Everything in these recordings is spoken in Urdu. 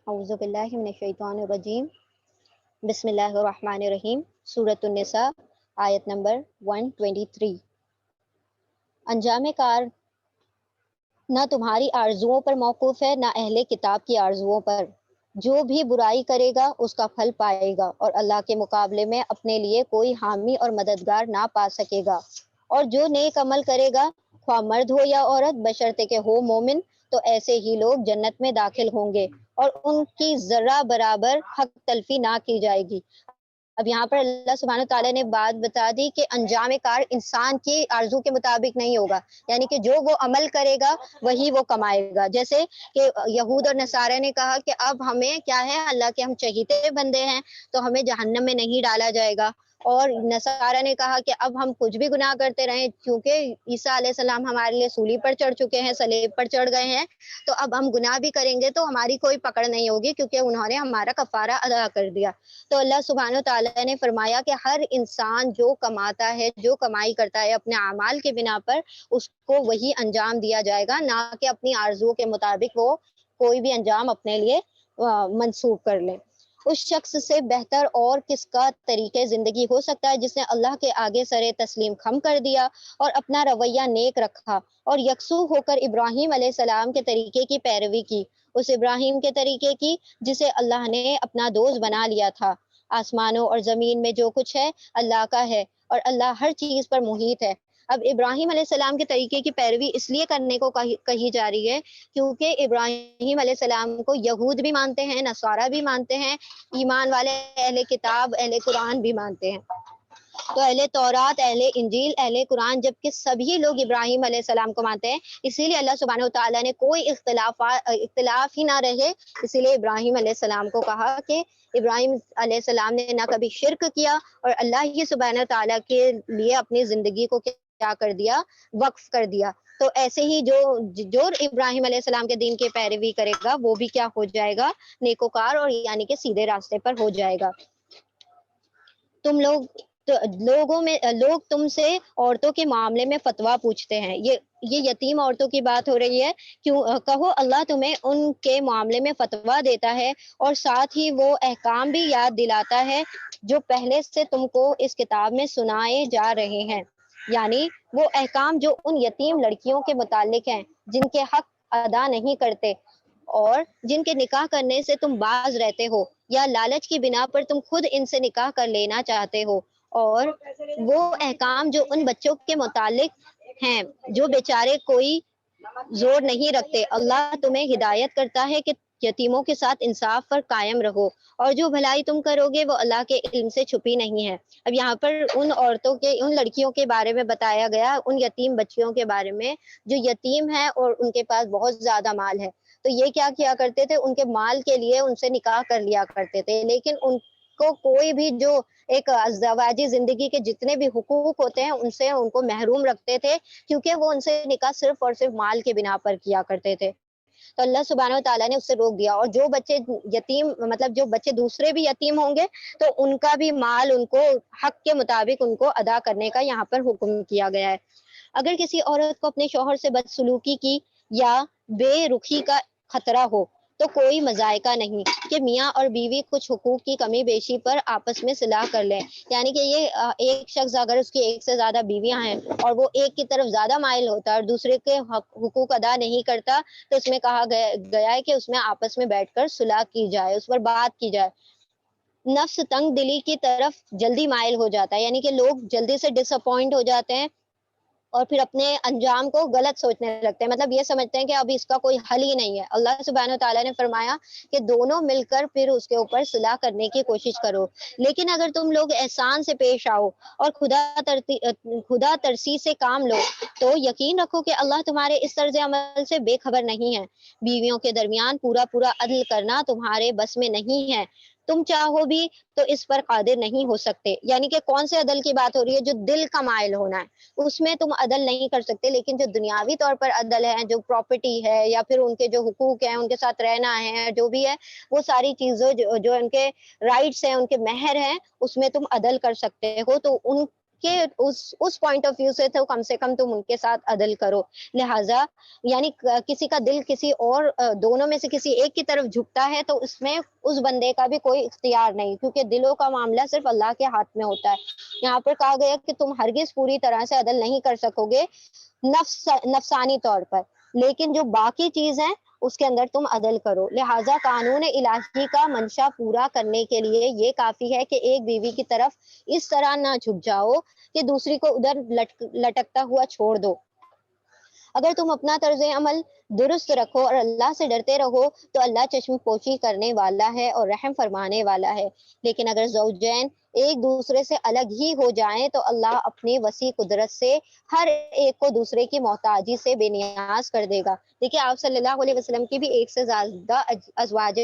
اعوذ باللہ من الشیطان الرجیم بسم اللہ الرحمن الرحیم۔ سورۃ النساء آیت نمبر 123۔ انجام کار نہ تمہاری آرزوؤں پر موقوف ہے نہ اہل کتاب کی آرزوؤں پر۔ جو بھی برائی کرے گا اس کا پھل پائے گا اور اللہ کے مقابلے میں اپنے لیے کوئی حامی اور مددگار نہ پا سکے گا۔ اور جو نیک عمل کرے گا خواہ مرد ہو یا عورت بشرطے کہ ہو مومن تو ایسے ہی لوگ جنت میں داخل ہوں گے اور ان کی ذرہ برابر حق تلفی نہ کی جائے گی۔ اب یہاں پر اللہ سبحانہ تعالیٰ نے بات بتا دی کہ انجام کار انسان کی آرزو کے مطابق نہیں ہوگا، یعنی کہ جو وہ عمل کرے گا وہی وہ کمائے گا۔ جیسے کہ یہود اور نصارہ نے کہا کہ اب ہمیں کیا ہے، اللہ کے ہم چہیتے بندے ہیں تو ہمیں جہنم میں نہیں ڈالا جائے گا، اور نصارہ نے کہا کہ اب ہم کچھ بھی گناہ کرتے رہیں کیونکہ عیسیٰ علیہ السلام ہمارے لیے سولی پر چڑھ چکے ہیں، صلیب پر چڑھ گئے ہیں، تو اب ہم گناہ بھی کریں گے تو ہماری کوئی پکڑ نہیں ہوگی کیونکہ انہوں نے ہمارا کفارہ ادا کر دیا۔ تو اللہ سبحانہ تعالیٰ نے فرمایا کہ ہر انسان جو کماتا ہے، جو کمائی کرتا ہے اپنے اعمال کے بنا پر، اس کو وہی انجام دیا جائے گا، نہ کہ اپنی آرزو کے مطابق وہ کوئی بھی انجام اپنے لیے منسوخ کر لے۔ اس شخص سے بہتر اور کس کا طریقے زندگی ہو سکتا ہے جس نے اللہ کے آگے سر تسلیم خم کر دیا اور اپنا رویہ نیک رکھا اور یکسو ہو کر ابراہیم علیہ السلام کے طریقے کی پیروی کی، اس ابراہیم کے طریقے کی جسے اللہ نے اپنا دوست بنا لیا تھا۔ آسمانوں اور زمین میں جو کچھ ہے اللہ کا ہے اور اللہ ہر چیز پر محیط ہے۔ اب ابراہیم علیہ السلام کے طریقے کی پیروی اس لیے کرنے کو کہی جا رہی ہے کیونکہ ابراہیم علیہ السلام کو یہود بھی مانتے ہیں، نصارہ بھی مانتے ہیں، ایمان والے اہل کتاب اہل قرآن بھی مانتے ہیں۔ تو اہل تورات، اہل انجیل، اہل قرآن، جبکہ سبھی لوگ ابراہیم علیہ السلام کو مانتے ہیں، اسی لیے اللہ سبحانہ وتعالیٰ نے کوئی اختلاف ہی نہ رہے، اسی لیے ابراہیم علیہ السلام کو کہا کہ ابراہیم علیہ السلام نے نہ کبھی شرک کیا اور اللہ ہی سبحانہ تعالیٰ کے لیے اپنی زندگی کو کیا کر دیا، وقف کر دیا۔ تو ایسے ہی جو ابراہیم علیہ السلام کے دین کی پیروی کرے گا وہ بھی کیا ہو جائے گا، نیکوکار، اور یعنی کہ سیدھے راستے پر ہو جائے گا۔ تم لوگ تم سے عورتوں کے معاملے میں فتویٰ پوچھتے ہیں، یہ یتیم عورتوں کی بات ہو رہی ہے، کہو اللہ تمہیں ان کے معاملے میں فتویٰ دیتا ہے اور ساتھ ہی وہ احکام بھی یاد دلاتا ہے جو پہلے سے تم کو اس کتاب میں سنائے جا رہے ہیں، یعنی وہ احکام جو ان یتیم لڑکیوں کے متعلق ہیں جن کے حق ادا نہیں کرتے اور جن کے نکاح کرنے سے تم باز رہتے ہو یا لالچ کی بنا پر تم خود ان سے نکاح کر لینا چاہتے ہو، اور وہ احکام جو ان بچوں کے متعلق ہیں جو بیچارے کوئی زور نہیں رکھتے۔ اللہ تمہیں ہدایت کرتا ہے کہ یتیموں کے ساتھ انصاف پر قائم رہو اور جو بھلائی تم کرو گے وہ اللہ کے علم سے چھپی نہیں ہے۔ اب یہاں پر ان لڑکیوں کے بارے میں بتایا گیا، ان یتیم بچیوں کے بارے میں جو یتیم ہیں اور ان کے پاس بہت زیادہ مال ہے، تو یہ کیا کرتے تھے، ان کے مال کے لیے ان سے نکاح کر لیا کرتے تھے، لیکن ان کو کوئی بھی جو ایک ازدواجی زندگی کے جتنے بھی حقوق ہوتے ہیں ان سے ان کو محروم رکھتے تھے کیونکہ وہ ان سے نکاح صرف اور صرف مال کے بنا پر کیا کرتے تھے۔ تو اللہ سبحانہ وتعالیٰ نے اس سے روک دیا، اور جو بچے یتیم، مطلب جو بچے دوسرے بھی یتیم ہوں گے تو ان کا بھی مال ان کو حق کے مطابق ان کو ادا کرنے کا یہاں پر حکم کیا گیا ہے۔ اگر کسی عورت کو اپنے شوہر سے بدسلوکی کی یا بے رخی کا خطرہ ہو تو کوئی مذائقہ نہیں کہ میاں اور بیوی کچھ حقوق کی کمی بیشی پر آپس میں صلاح کر لیں، یعنی کہ یہ ایک شخص اگر اس کی ایک سے زیادہ بیویاں ہیں اور وہ ایک کی طرف زیادہ مائل ہوتا ہے اور دوسرے کے حقوق ادا نہیں کرتا تو اس میں کہا گیا ہے کہ اس میں آپس میں بیٹھ کر صلاح کی جائے، اس پر بات کی جائے۔ نفس تنگ دلی کی طرف جلدی مائل ہو جاتا ہے، یعنی کہ لوگ جلدی سے ڈس اپوائنٹ ہو جاتے ہیں اور پھر اپنے انجام کو غلط سوچنے لگتے ہیں، مطلب یہ سمجھتے ہیں کہ اب اس کا کوئی حل ہی نہیں ہے۔ اللہ سبحانہ وتعالیٰ نے فرمایا کہ دونوں مل کر پھر اس کے اوپر صلاح کرنے کی کوشش کرو، لیکن اگر تم لوگ احسان سے پیش آؤ اور خدا ترسی سے کام لو تو یقین رکھو کہ اللہ تمہارے اس طرز عمل سے بے خبر نہیں ہے۔ بیویوں کے درمیان پورا عدل کرنا تمہارے بس میں نہیں ہے، تم چاہو بھی تو اس پر قادر نہیں ہو سکتے، یعنی کہ کون سے عدل کی بات ہو رہی ہے، جو دل کا مائل ہونا ہے اس میں تم عدل نہیں کر سکتے، لیکن جو دنیاوی طور پر عدل ہے، جو پراپرٹی ہے یا پھر ان کے جو حقوق ہیں، ان کے ساتھ رہنا ہے، جو بھی ہے وہ ساری چیزیں جو ان کے رائٹس ہیں، ان کے مہر ہیں، اس میں تم عدل کر سکتے ہو، تو ان کے اس پوائنٹ آف ویو سے تو کم سے کم تم ان کے ساتھ عدل کرو. لہٰذا یعنی کسی کا دل کسی اور دونوں میں سے کسی ایک کی طرف جھکتا ہے تو اس میں اس بندے کا بھی کوئی اختیار نہیں, کیونکہ دلوں کا معاملہ صرف اللہ کے ہاتھ میں ہوتا ہے. یہاں پر کہا گیا کہ تم ہرگز پوری طرح سے عدل نہیں کر سکو گے نفسانی طور پر, لیکن جو باقی چیز ہے اس کے اندر تم عدل کرو. لہٰذا قانون الہی کا منشا پورا کرنے کے لیے یہ کافی ہے کہ ایک بیوی کی طرف اس طرح نہ جھک جاؤ کہ دوسری کو ادھر لٹکتا ہوا چھوڑ دو. اگر تم اپنا طرز عمل درست رکھو اور اللہ سے ڈرتے رہو تو اللہ چشم پوشی کرنے والا ہے اور رحم فرمانے والا ہے. لیکن اگر زوجین ایک دوسرے سے الگ ہی ہو جائیں تو اللہ اپنی وسیع قدرت سے ہر ایک کو دوسرے کی محتاجی سے بے نیاز کر دے گا. دیکھیے آپ صلی اللہ علیہ وسلم کی بھی ایک سے زیادہ ازواج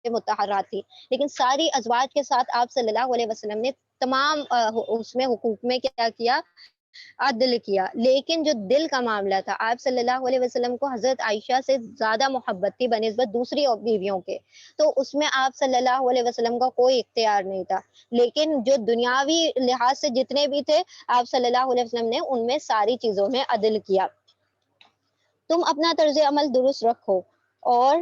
مطہرات تھی, لیکن ساری ازواج کے ساتھ آپ صلی اللہ علیہ وسلم نے تمام اس میں حقوق میں کیا کیا, عدل کیا. لیکن جو دل کا معاملہ تھا, آپ صلی اللہ علیہ وسلم کو حضرت عائشہ سے زیادہ محبت تھی بنسبت دوسری بیویوں کے, تو اس میں آپ صلی اللہ علیہ وسلم کا کوئی اختیار نہیں تھا. لیکن جو دنیاوی لحاظ سے جتنے بھی تھے آپ صلی اللہ علیہ وسلم نے ان میں ساری چیزوں میں عدل کیا. تم اپنا طرز عمل درست رکھو اور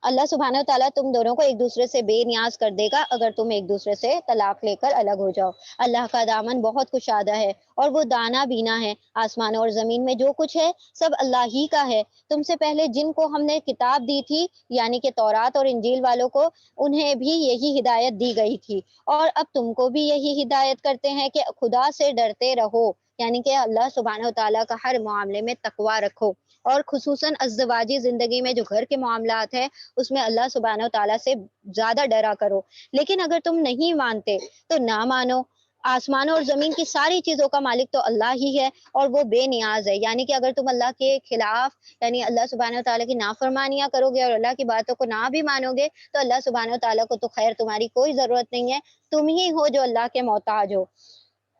اللہ سبحانہ و تعالیٰ تم دونوں کو ایک دوسرے سے بے نیاز کر دے گا اگر تم ایک دوسرے سے طلاق لے کر الگ ہو جاؤ. اللہ کا دامن بہت کشادہ ہے اور وہ دانا بینا ہے. آسمانوں اور زمین میں جو کچھ ہے سب اللہ ہی کا ہے. تم سے پہلے جن کو ہم نے کتاب دی تھی یعنی کہ تورات اور انجیل والوں کو, انہیں بھی یہی ہدایت دی گئی تھی, اور اب تم کو بھی یہی ہدایت کرتے ہیں کہ خدا سے ڈرتے رہو, یعنی کہ اللہ سبحانہ و تعالیٰ کا ہر معاملے میں تقوی رکھو. اور خصوصاً ازدواجی زندگی میں جو گھر کے معاملات ہیں اس میں اللہ سبحانہ و تعالیٰ سے زیادہ ڈرا کرو. لیکن اگر تم نہیں مانتے تو نہ مانو. آسمانوں اور زمین کی ساری چیزوں کا مالک تو اللہ ہی ہے اور وہ بے نیاز ہے. یعنی کہ اگر تم اللہ کے خلاف یعنی اللہ سبحانہ و تعالیٰ کی نافرمانیاں کرو گے اور اللہ کی باتوں کو نہ بھی مانو گے تو اللہ سبحانہ و تعالیٰ کو تو خیر تمہاری کوئی ضرورت نہیں ہے, تم ہی ہو جو اللہ کے محتاج ہو.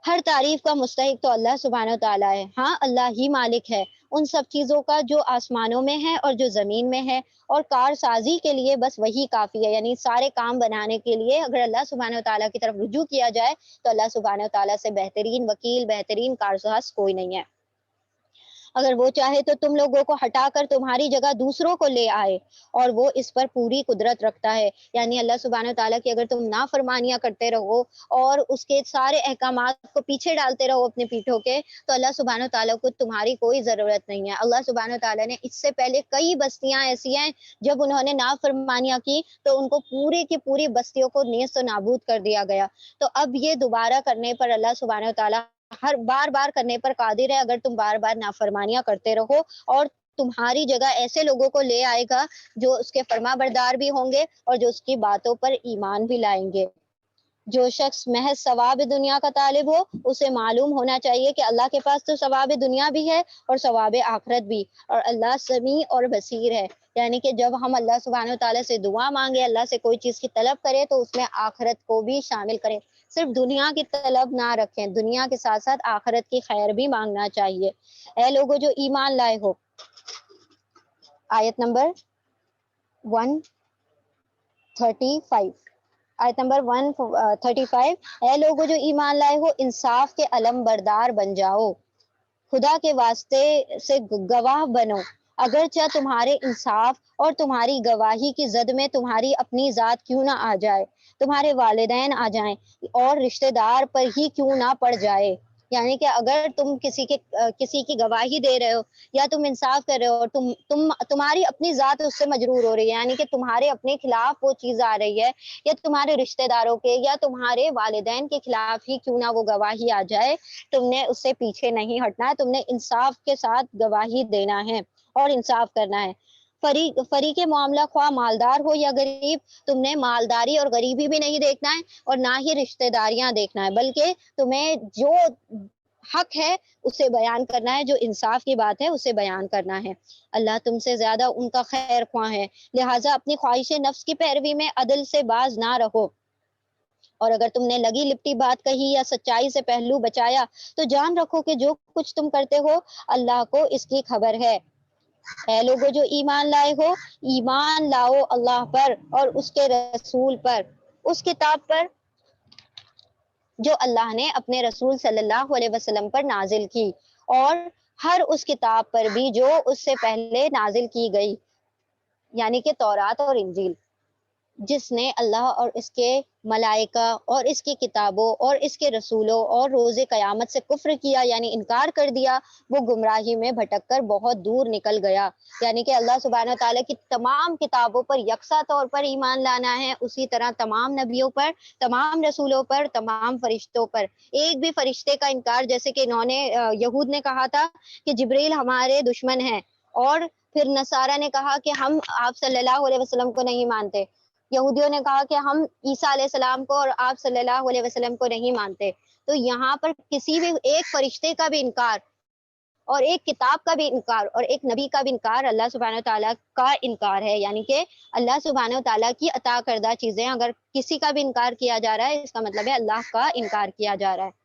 ہر تعریف کا مستحق تو اللہ سبحانہ و تعالیٰ ہے. ہاں اللہ ہی مالک ہے ان سب چیزوں کا جو آسمانوں میں ہے اور جو زمین میں ہے, اور کار سازی کے لیے بس وہی کافی ہے. یعنی سارے کام بنانے کے لیے اگر اللہ سبحانہ و تعالیٰ کی طرف رجوع کیا جائے تو اللہ سبحانہ و تعالیٰ سے بہترین وکیل, بہترین کارساز کوئی نہیں ہے. اگر وہ چاہے تو تم لوگوں کو ہٹا کر تمہاری جگہ دوسروں کو لے آئے, اور وہ اس پر پوری قدرت رکھتا ہے. یعنی اللہ سبحانہ و تعالیٰ کی اگر تم نافرمانیاں کرتے رہو اور اس کے سارے احکامات کو پیچھے ڈالتے رہو اپنے پیٹھوں کے, تو اللہ سبحانہ و تعالیٰ کو تمہاری کوئی ضرورت نہیں ہے. اللہ سبحانہ و تعالیٰ نے اس سے پہلے کئی بستیاں ایسی ہیں جب انہوں نے نافرمانیاں کی تو ان کو پوری کی پوری بستیوں کو نیست و نابود کر دیا گیا. تو اب یہ دوبارہ کرنے پر اللہ سبحانہ و تعالیٰ ہر بار بار کرنے پر قادر ہے اگر تم بار بار نافرمانیاں کرتے رہو, اور تمہاری جگہ ایسے لوگوں کو لے آئے گا جو اس کے فرما بردار بھی ہوں گے اور جو اس کی باتوں پر ایمان بھی لائیں گے. جو شخص محض ثواب دنیا کا طالب ہو اسے معلوم ہونا چاہیے کہ اللہ کے پاس تو ثواب دنیا بھی ہے اور ثواب آخرت بھی, اور اللہ سمیع اور بصیر ہے. یعنی کہ جب ہم اللہ سبحانہ و تعالیٰ سے دعا مانگے, اللہ سے کوئی چیز کی طلب کرے تو اس میں آخرت کو بھی شامل کریں. صرف دنیا کی طلب نہ رکھیں, دنیا کے ساتھ ساتھ آخرت کی خیر بھی مانگنا چاہیے. اے لوگو جو ایمان لائے ہو, آیت نمبر 135, آیت نمبر 135, اے لوگو جو ایمان لائے ہو انصاف کے علم بردار بن جاؤ, خدا کے واسطے سے گواہ بنو, اگرچہ تمہارے انصاف اور تمہاری گواہی کی زد میں تمہاری اپنی ذات کیوں نہ آ جائے, تمہارے والدین آ جائیں اور رشتہ دار پر ہی کیوں نہ پڑ جائے. یعنی کہ اگر تم کسی کی گواہی دے رہے ہو یا تم انصاف کر رہے ہو اور تمہاری اپنی ذات اس سے مجرور ہو رہی ہے, یعنی کہ تمہارے اپنے خلاف وہ چیز آ رہی ہے یا تمہارے رشتہ داروں کے یا تمہارے والدین کے خلاف ہی کیوں نہ وہ گواہی آ جائے, تم نے اس سے پیچھے نہیں ہٹنا ہے, تم نے انصاف کے ساتھ گواہی دینا ہے اور انصاف کرنا ہے. فریق معاملہ خواہ مالدار ہو یا غریب, تم نے مالداری اور غریبی بھی نہیں دیکھنا ہے اور نہ ہی رشتہ داریاں دیکھنا ہے, بلکہ تمہیں جو حق ہے اسے بیان کرنا ہے, جو انصاف کی بات ہے اسے بیان کرنا ہے. اللہ تم سے زیادہ ان کا خیر خواہ ہے, لہٰذا اپنی خواہش نفس کی پیروی میں عدل سے باز نہ رہو, اور اگر تم نے لگی لپٹی بات کہی یا سچائی سے پہلو بچایا تو جان رکھو کہ جو کچھ تم کرتے ہو اللہ کو اس کی خبر ہے. اے لوگو جو ایمان لائے ہو, ایمان لاؤ اللہ پر اور اس کے رسول پر, اس کتاب پر جو اللہ نے اپنے رسول صلی اللہ علیہ وسلم پر نازل کی، اور ہر اس کتاب پر بھی جو اس سے پہلے نازل کی گئی، یعنی کہ تورات اور انجیل، جس نے اللہ اور اس کے ملائکہ اور اس کی کتابوں اور اس کے رسولوں اور روز قیامت سے کفر کیا، یعنی انکار کر دیا، وہ گمراہی میں بھٹک کر بہت دور نکل گیا۔ یعنی کہ اللہ سبحانہ تعالیٰ کی تمام کتابوں پر یکساں طور پر ایمان لانا ہے، اسی طرح تمام نبیوں پر، تمام رسولوں پر، تمام فرشتوں پر۔ ایک بھی فرشتے کا انکار، جیسے کہ انہوں نے یہود نے کہا تھا کہ جبریل ہمارے دشمن ہیں، اور پھر نصارہ نے کہا کہ ہم آپ صلی اللہ علیہ وسلم کو نہیں مانتے، یہودیوں نے کہا کہ ہم عیسیٰ علیہ السلام کو اور آپ صلی اللہ علیہ وسلم کو نہیں مانتے۔ تو یہاں پر کسی بھی ایک فرشتے کا بھی انکار، اور ایک کتاب کا بھی انکار، اور ایک نبی کا بھی انکار اللہ سبحانہ تعالیٰ کا انکار ہے۔ یعنی کہ اللہ سبحانہ تعالیٰ کی عطا کردہ چیزیں اگر کسی کا بھی انکار کیا جا رہا ہے، اس کا مطلب ہے اللہ کا انکار کیا جا رہا ہے۔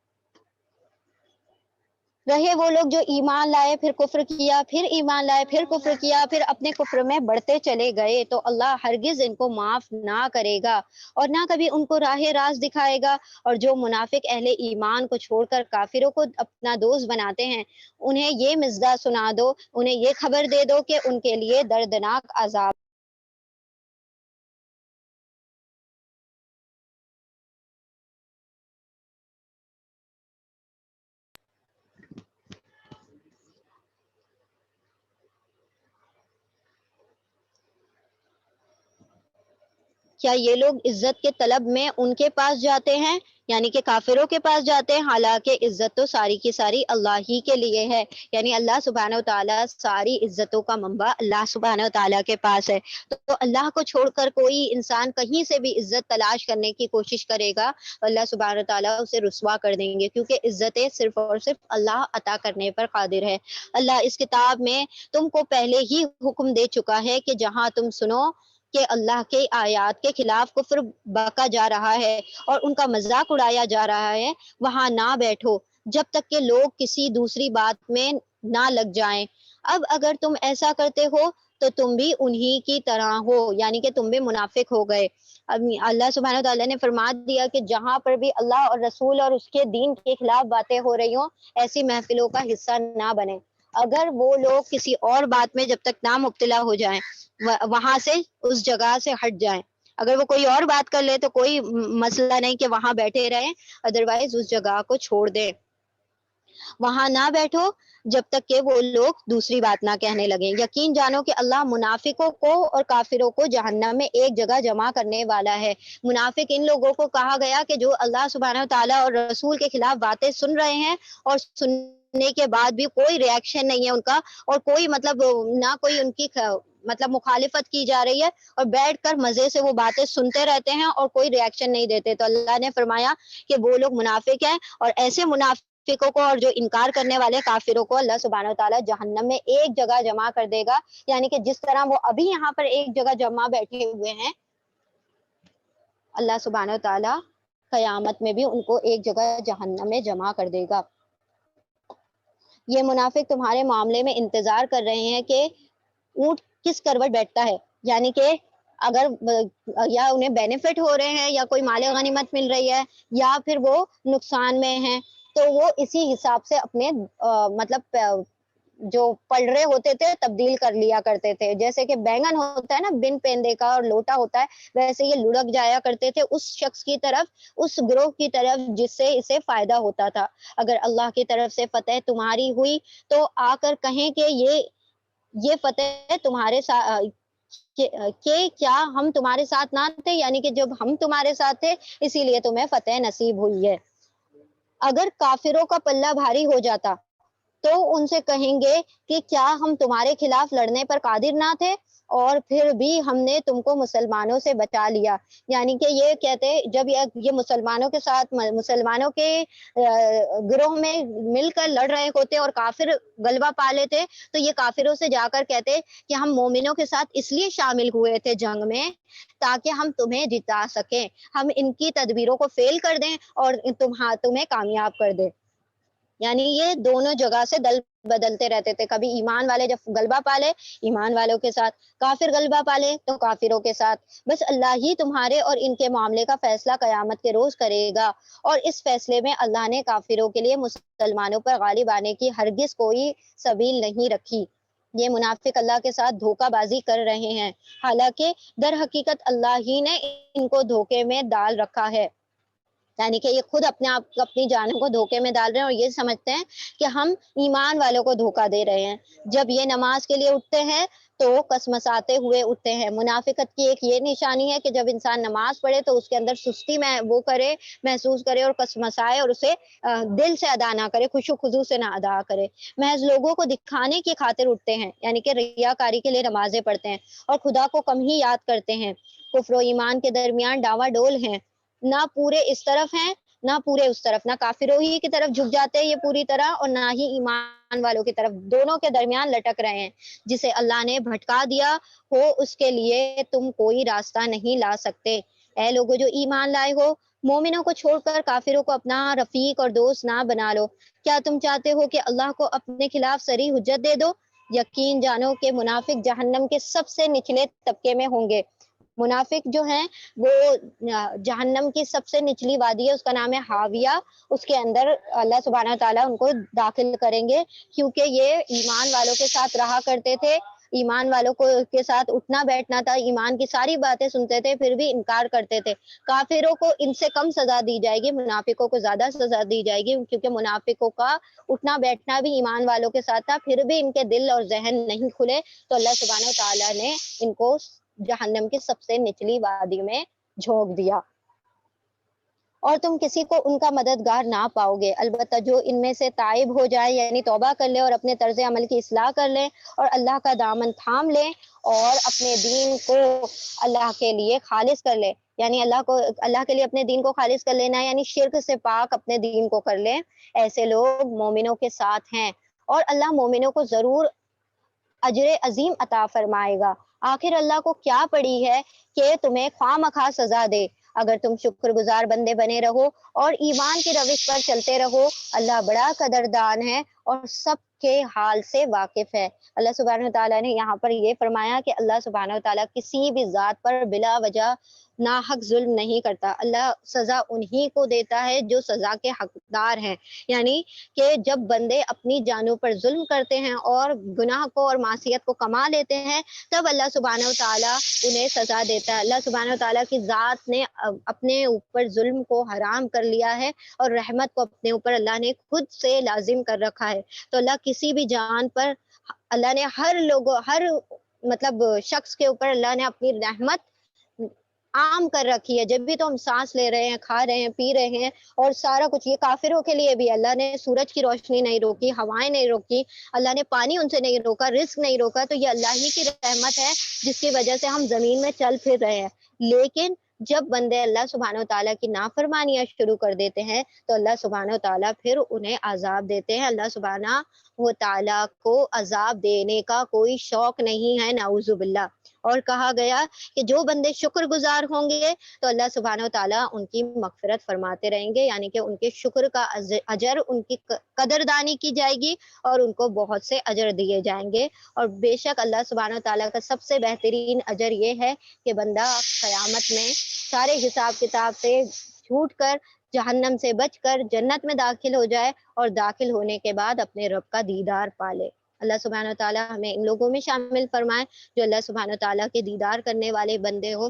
رہے وہ لوگ جو ایمان لائے پھر کفر کیا، پھر ایمان لائے پھر کفر کیا، پھر اپنے کفر میں بڑھتے چلے گئے، تو اللہ ہرگز ان کو معاف نہ کرے گا اور نہ کبھی ان کو راہ راست دکھائے گا۔ اور جو منافق اہل ایمان کو چھوڑ کر کافروں کو اپنا دوست بناتے ہیں، انہیں یہ مزدہ سنا دو، انہیں یہ خبر دے دو کہ ان کے لیے دردناک عذاب۔ کیا یہ لوگ عزت کے طلب میں ان کے پاس جاتے ہیں، یعنی کہ کافروں کے پاس جاتے ہیں، حالانکہ عزت تو ساری کی ساری اللہ ہی کے لیے ہے۔ یعنی اللہ سبحانہ وتعالیٰ، ساری عزتوں کا منبع اللہ سبحانہ وتعالیٰ کے پاس ہے۔ تو اللہ کو چھوڑ کر کوئی انسان کہیں سے بھی عزت تلاش کرنے کی کوشش کرے گا، اللہ سبحانہ وتعالیٰ اسے رسوا کر دیں گے، کیونکہ عزتیں صرف اور صرف اللہ عطا کرنے پر قادر ہے۔ اللہ اس کتاب میں تم کو پہلے ہی حکم دے چکا ہے کہ جہاں تم سنو کہ اللہ کے آیات کے خلاف کفر بکا جا رہا ہے اور ان کا مذاق اڑایا جا رہا ہے، وہاں نہ بیٹھو جب تک کہ لوگ کسی دوسری بات میں نہ لگ جائیں۔ اب اگر تم ایسا کرتے ہو تو تم بھی انہی کی طرح ہو، یعنی کہ تم بھی منافق ہو گئے۔ اب اللہ سبحانہ تعالیٰ نے فرما دیا کہ جہاں پر بھی اللہ اور رسول اور اس کے دین کے خلاف باتیں ہو رہی ہوں، ایسی محفلوں کا حصہ نہ بنے۔ اگر وہ لوگ کسی اور بات میں جب تک نہ مبتلا ہو جائیں، وہاں سے اس جگہ سے ہٹ جائیں۔ اگر وہ کوئی اور بات کر لے تو کوئی مسئلہ نہیں کہ وہاں بیٹھے رہیں، ادروائز اس جگہ کو چھوڑ دیں۔ وہاں نہ بیٹھو جب تک کہ وہ لوگ دوسری بات نہ کہنے لگیں۔ یقین جانو کہ اللہ منافقوں کو اور کافروں کو جہنم میں ایک جگہ جمع کرنے والا ہے۔ منافق ان لوگوں کو کہا گیا کہ جو اللہ سبحانہ تعالیٰ اور رسول کے خلاف باتیں سن رہے ہیں، اور سننے کے بعد بھی کوئی ری ایکشن نہیں ہے ان کا، اور کوئی نہ کوئی ان کی مخالفت کی جا رہی ہے، اور بیٹھ کر مزے سے وہ باتیں سنتے رہتے ہیں اور کوئی ری ایکشن نہیں دیتے۔ تو اللہ نے فرمایا کہ وہ لوگ منافق ہیں، اور ایسے منافقوں کو اور جو انکار کرنے والے کافروں کو اللہ سبحانہ وتعالیٰ جہنم میں ایک جگہ جمع کر دے گا۔ یعنی کہ جس طرح وہ ابھی یہاں پر ایک جگہ جمع بیٹھے ہوئے ہیں، اللہ سبحانہ وتعالیٰ قیامت میں بھی ان کو ایک جگہ جہنم میں جمع کر دے گا۔ یہ منافق تمہارے معاملے میں انتظار کر رہے ہیں کہ اونٹ کس کروٹ بیٹھتا ہے، یعنی کہ اگر یا انہیں بینیفٹ ہو رہے ہیں، یا کوئی مال غنیمت مل رہی ہے، یا پھر وہ نقصان میں ہیں، تو وہ اسی حساب سے اپنے جو پلڑے ہوتے تھے تبدیل کر لیا کرتے تھے۔ جیسے کہ بینگن ہوتا ہے نا بن پیندے کا اور لوٹا ہوتا ہے، ویسے یہ لڑک جایا کرتے تھے اس شخص کی طرف، اس گروہ کی طرف جس سے اسے فائدہ ہوتا تھا۔ اگر اللہ کی طرف سے فتح تمہاری ہوئی تو آ کر کہیں کہ یہ فتح تمہارے ساتھ، کہ کیا ہم تمہارے ساتھ نہ تھے، یعنی کہ جب ہم تمہارے ساتھ تھے اسی لیے تمہیں فتح نصیب ہوئی ہے۔ اگر کافروں کا پلہ بھاری ہو جاتا تو ان سے کہیں گے کہ کیا ہم تمہارے خلاف لڑنے پر قادر نہ تھے، اور پھر بھی ہم نے تم کو مسلمانوں سے بچا لیا۔ یعنی کہ یہ کہتے جب یہ مسلمانوں کے ساتھ، مسلمانوں کے گروہ میں مل کر لڑ رہے ہوتے اور کافر غلبہ پا لیتے، تو یہ کافروں سے جا کر کہتے کہ ہم مومنوں کے ساتھ اس لیے شامل ہوئے تھے جنگ میں تاکہ ہم تمہیں جتا سکیں، ہم ان کی تدبیروں کو فیل کر دیں اور تمہیں کامیاب کر دیں۔ یعنی یہ دونوں جگہ سے دل بدلتے رہتے تھے. کبھی ایمان والے جب غلبہ پالے ایمان والوں کے ساتھ، کافر غلبہ پالے تو کافروں کے ساتھ. بس اللہ ہی تمہارے اور ان کے معاملے کا فیصلہ قیامت کے روز کرے گا، اور اس فیصلے میں اللہ نے کافروں کے لیے مسلمانوں پر غالب آنے کی ہرگز کوئی سبیل نہیں رکھی. یہ منافق اللہ کے ساتھ دھوکہ بازی کر رہے ہیں، حالانکہ در حقیقت اللہ ہی نے ان کو دھوکے میں ڈال رکھا ہے. یعنی کہ یہ خود اپنے آپ اپنی جانوں کو دھوکے میں ڈال رہے ہیں اور یہ سمجھتے ہیں کہ ہم ایمان والوں کو دھوکہ دے رہے ہیں. جب یہ نماز کے لیے اٹھتے ہیں تو کسمساتے ہوئے اٹھتے ہیں. منافقت کی ایک یہ نشانی ہے کہ جب انسان نماز پڑھے تو اس کے اندر سستی میں وہ کرے، محسوس کرے اور کسمسائے، اور اسے دل سے ادا نہ کرے، خشوع خضوع سے نہ ادا کرے. محض لوگوں کو دکھانے کی خاطر اٹھتے ہیں، یعنی کہ ریاکاری کے لیے نمازیں پڑھتے ہیں اور خدا کو کم ہی یاد کرتے ہیں. کفر و ایمان کے درمیان ڈاوا ڈول ہیں، نہ پورے اس طرف ہیں نہ پورے اس طرف، نہ کافروں ہی کی طرف جھک جاتے ہیں یہ پوری طرح، اور نہ ہی ایمان والوں کی طرف. دونوں کے درمیان لٹک رہے ہیں. جسے اللہ نے بھٹکا دیا ہو اس کے لیے تم کوئی راستہ نہیں لا سکتے. اے لوگو جو ایمان لائے ہو، مومنوں کو چھوڑ کر کافروں کو اپنا رفیق اور دوست نہ بنا لو. کیا تم چاہتے ہو کہ اللہ کو اپنے خلاف صریح حجت دے دو؟ یقین جانو کہ منافق جہنم کے سب سے نچلے طبقے میں ہوں گے. منافق جو ہیں وہ جہنم کی سب سے نچلی وادی ہے، اس کا نام ہے حاویہ. اس کے اندر اللہ سبحانہ تعالیٰ ان کو داخل کریں گے، کیونکہ یہ ایمان والوں کے ساتھ رہا کرتے تھے، ایمان والوں کو کے ساتھ اٹھنا بیٹھنا تھا، ایمان کی ساری باتیں سنتے تھے، پھر بھی انکار کرتے تھے. کافروں کو ان سے کم سزا دی جائے گی، منافقوں کو زیادہ سزا دی جائے گی، کیونکہ منافقوں کا اٹھنا بیٹھنا بھی ایمان والوں کے ساتھ تھا، پھر بھی ان کے دل اور ذہن نہیں کھلے، تو اللہ سبحانہ تعالیٰ نے ان کو جہنم کی سب سے نچلی وادی میں جھونک دیا. اور تم کسی کو ان کا مددگار نہ پاؤ گے، البتہ جو ان میں سے تائب ہو جائے، یعنی توبہ کر لے اور اپنے طرز عمل کی اصلاح کر لیں اور اللہ کا دامن تھام لیں اور اپنے دین کو اللہ کے لیے خالص کر لے. یعنی اللہ کے لیے اپنے دین کو خالص کر لینا، یعنی شرک سے پاک اپنے دین کو کر لیں. ایسے لوگ مومنوں کے ساتھ ہیں اور اللہ مومنوں کو ضرور اجر عظیم عطا فرمائے گا. آخر اللہ کو کیا پڑی ہے کہ تمہیں خواہ مخواہ سزا دے، اگر تم شکر گزار بندے بنے رہو اور ایمان کی روش پر چلتے رہو. اللہ بڑا قدردان ہے اور سب کے حال سے واقف ہے. اللہ سبحانہ تعالیٰ نے یہاں پر یہ فرمایا کہ اللہ سبحانہ تعالیٰ کسی بھی ذات پر بلا وجہ ناحق ظلم نہیں کرتا. اللہ سزا انہی کو دیتا ہے جو سزا کے حقدار ہیں. یعنی کہ جب بندے اپنی جانوں پر ظلم کرتے ہیں اور گناہ کو اور معصیت کو کما لیتے ہیں، تب اللہ سبحانہ وتعالیٰ انہیں سزا دیتا ہے. اللہ سبحانہ وتعالیٰ کی ذات نے اپنے اوپر ظلم کو حرام کر لیا ہے اور رحمت کو اپنے اوپر اللہ نے خود سے لازم کر رکھا ہے. تو اللہ کسی بھی جان پر اللہ نے ہر مطلب شخص کے اوپر اللہ نے اپنی رحمت عام کر رکھی ہے. جب بھی تو ہم سانس لے رہے ہیں، کھا رہے ہیں، پی رہے ہیں اور سارا کچھ، یہ کافروں کے لیے بھی اللہ نے سورج کی روشنی نہیں روکی، ہوائیں نہیں روکی، اللہ نے پانی ان سے نہیں روکا، رزق نہیں روکا، تو یہ اللہ ہی کی رحمت ہے جس کی وجہ سے ہم زمین میں چل پھر رہے ہیں. لیکن جب بندے اللہ سبحانہ وتعالیٰ کی نافرمانیاں شروع کر دیتے ہیں تو اللہ سبحانہ وتعالیٰ پھر انہیں عذاب دیتے ہیں. اللہ سبحانہ وتعالیٰ کو عذاب دینے کا کوئی شوق نہیں ہے، نعوذ باللہ. اور کہا گیا کہ جو بندے شکر گزار ہوں گے تو اللہ سبحانہ وتعالیٰ ان کی مغفرت فرماتے رہیں گے، یعنی کہ ان کے شکر کا اجر، ان کی قدردانی کی جائے گی اور ان کو بہت سے اجر دیے جائیں گے. اور بے شک اللہ سبحانہ وتعالیٰ کا سب سے بہترین اجر یہ ہے کہ بندہ قیامت میں سارے حساب کتاب سے چھوٹ کر، جہنم سے بچ کر جنت میں داخل ہو جائے اور داخل ہونے کے بعد اپنے رب کا دیدار پالے. اللہ سبحانہ وتعالیٰ ہمیں ان لوگوں میں شامل فرمائے جو اللہ سبحانہ تعالیٰ کے دیدار کرنے والے بندے ہو.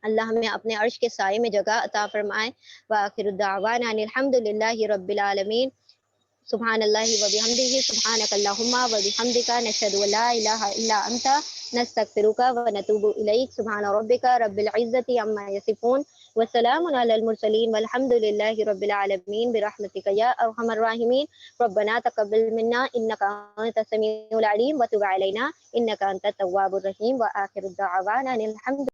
اللہ ہمیں اپنے عرش کے سائے میں جگہ عطا فرمائے. وآخر الدعوانا ان الحمد للہ رب العالمین. سبحان اللہ و بحمدہ، سبحانک اللہم و بحمدک، نشہد ان لا الہ الا انت، نستغفرک و نتوب الیک. سبحان ربک رب العزۃ عما یصفون وسلام علی المرسلین والحمد للہ رب العالمین برحمتک یا ارحم الراحمین. ربنا تقبل منا انک انت السمیع العلیم وتب علینا انک انت التواب الرحیم. وآخر الدعوانا ان الحمد